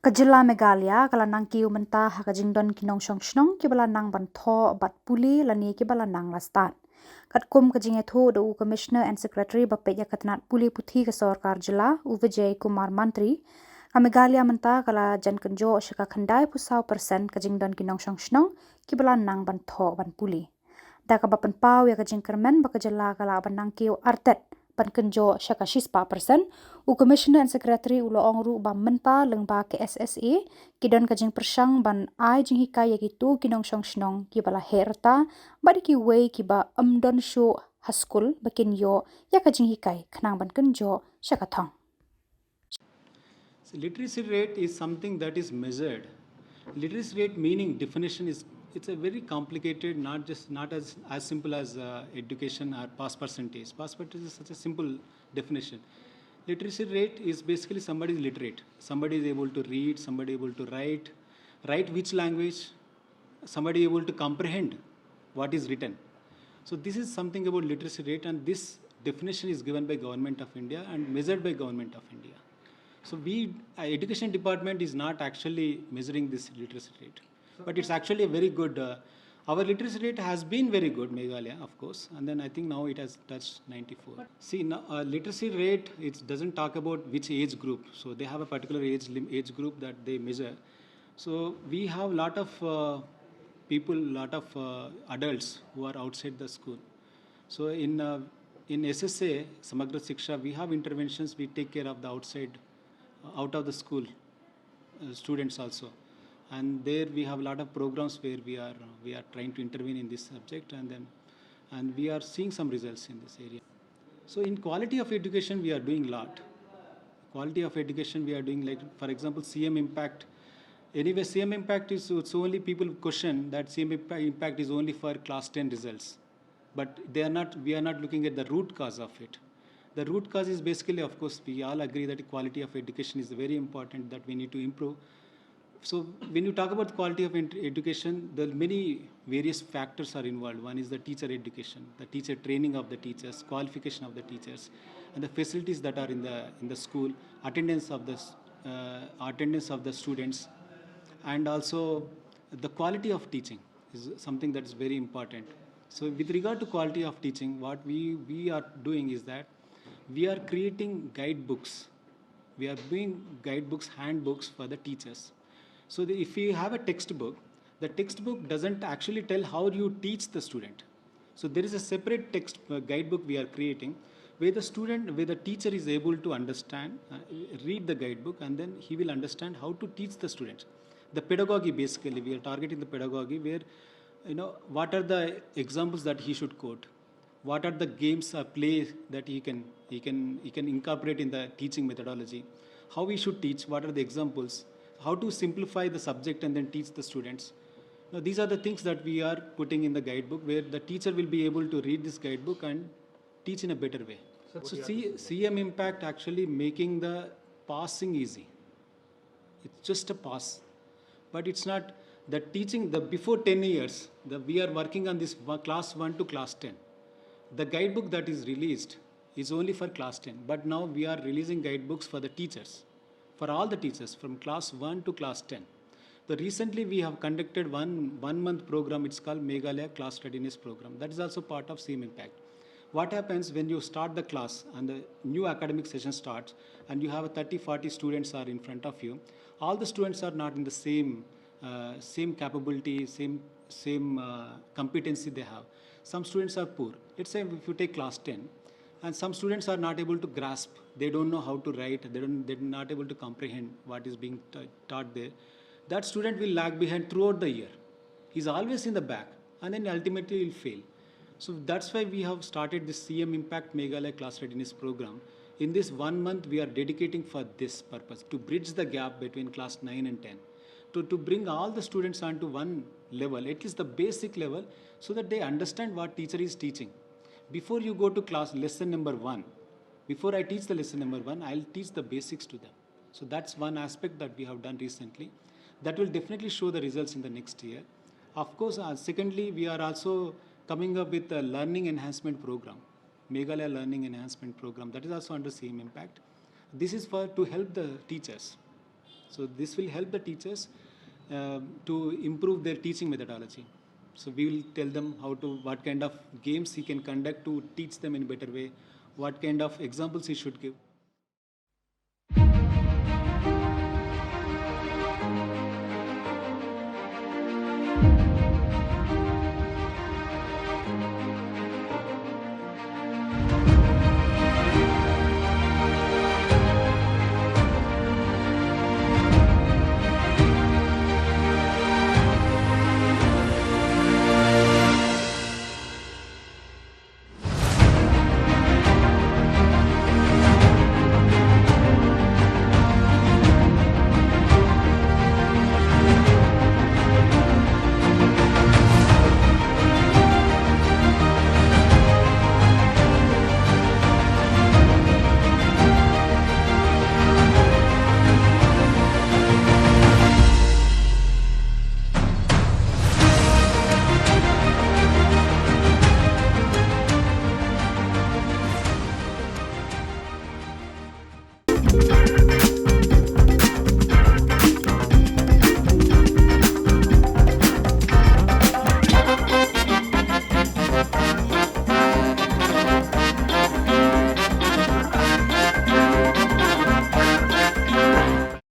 Khubojylla Meghalaya kala Nangkiew Mynta hakajingdon kinong shnong kibala nang bantho bat puli lani kibala nang lastan. Katkum kajingetho the Commissioner and Secretary Bapetya Katnat Puli Puthi ka Sarkar Jilla Vijay Kumar Mantri ka Meghalaya Mynta kala jankanjo shaka khandai pusau Persen kajingdon kinong shnong kibala nang bantho ban puli. Da ka bapan pau ya kajingkermen bakajalla kala ban Nangkiew artet pankenjo shaka shispa Persen u Commissioner and Secretary ulo ongru ba Mynta lengba ke SSA kidon kajing persang ban ai jing hikai yakitu kinong shnong kibala herta badi ki wei kiba amdon shu haskul bakin yo ya kajing hikai khnang ban kenjo shaka thong. So literacy rate is something that is measured. Literacy rate meaning definition is it's a very complicated, not as simple as education or pass percentage. Pass percentage is such a simple definition. Literacy rate is basically somebody is literate. Somebody is able to read, somebody able to write which language, somebody able to comprehend what is written. So this is something about literacy rate, and this definition is given by Government of India and measured by Government of India. So education department is not actually measuring this literacy rate, but it's actually a very good. Our literacy rate has been very good, Meghalaya, of course, and then I think now it has touched 94. See, now, literacy rate, it doesn't talk about which age group. So they have a particular age group that they measure. So we have a lot of people, lot of adults who are outside the school. So in SSA, Samagra Shiksha, we have interventions. We take care of the out of the school students also, and there we have a lot of programs where we are trying to intervene in this subject, and we are seeing some results in this area. So in quality of education we are doing a lot. Quality of education we are doing, like for example CM impact. Anyway, CM impact is, it's only people question that CM impact is only for class 10 results, but we are not looking at the root cause of it. The root cause is basically, of course, we all agree that quality of education is very important, that we need to improve. So when you talk about quality of education, there are many various factors are involved. One is the teacher education, the teacher training of the teachers, qualification of the teachers, and the facilities that are in the school, attendance of the students, and also the quality of teaching is something that is very important. So with regard to quality of teaching, what we are doing is that we are creating guidebooks. We are doing guidebooks, handbooks for the teachers. So if you have a textbook, the textbook doesn't actually tell how you teach the student. So there is a separate guidebook we are creating where the teacher is able to understand, read the guidebook, and then he will understand how to teach the students. The pedagogy, basically, we are targeting the pedagogy where, what are the examples that he should quote, what are the games or plays that he can incorporate in the teaching methodology, how we should teach, what are the examples, how to simplify the subject and then teach the students. Now, these are the things that we are putting in the guidebook, where the teacher will be able to read this guidebook and teach in a better way. So CM impact actually making the passing easy. It's just a pass, but it's not the teaching. The before 10 years, we are working on this class 1 to class 10. The guidebook that is released is only for class 10, but now we are releasing guidebooks for the teachers, for all the teachers from class 1 to class 10. So recently we have conducted one month program. It's called Meghalaya Class Readiness Program. That is also part of CM Impact. What happens when you start the class and the new academic session starts and you have 30-40 students are in front of you, all the students are not in the same capability, same competency they have. Some students are poor. Let's say if you take class 10, and some students are not able to grasp, they don't know how to write, they're not able to comprehend what is being taught there. That student will lag behind throughout the year. He's always in the back, and then ultimately will fail. So that's why we have started this CM Impact Meghalaya Class Readiness Program. In this 1 month, we are dedicating for this purpose, to bridge the gap between class 9 and 10. To bring all the students onto one level, at least the basic level, so that they understand what teacher is teaching. Before you go to class lesson number 1, before I teach the lesson number 1, I'll teach the basics to them. So that's one aspect that we have done recently. That will definitely show the results in the next year. Of course, secondly, we are also coming up with a learning enhancement program, Meghalaya Learning Enhancement Program. That is also under CM Impact. This is to help the teachers. So this will help the teachers to improve their teaching methodology. So we will tell them what kind of games he can conduct to teach them in a better way, what kind of examples he should give.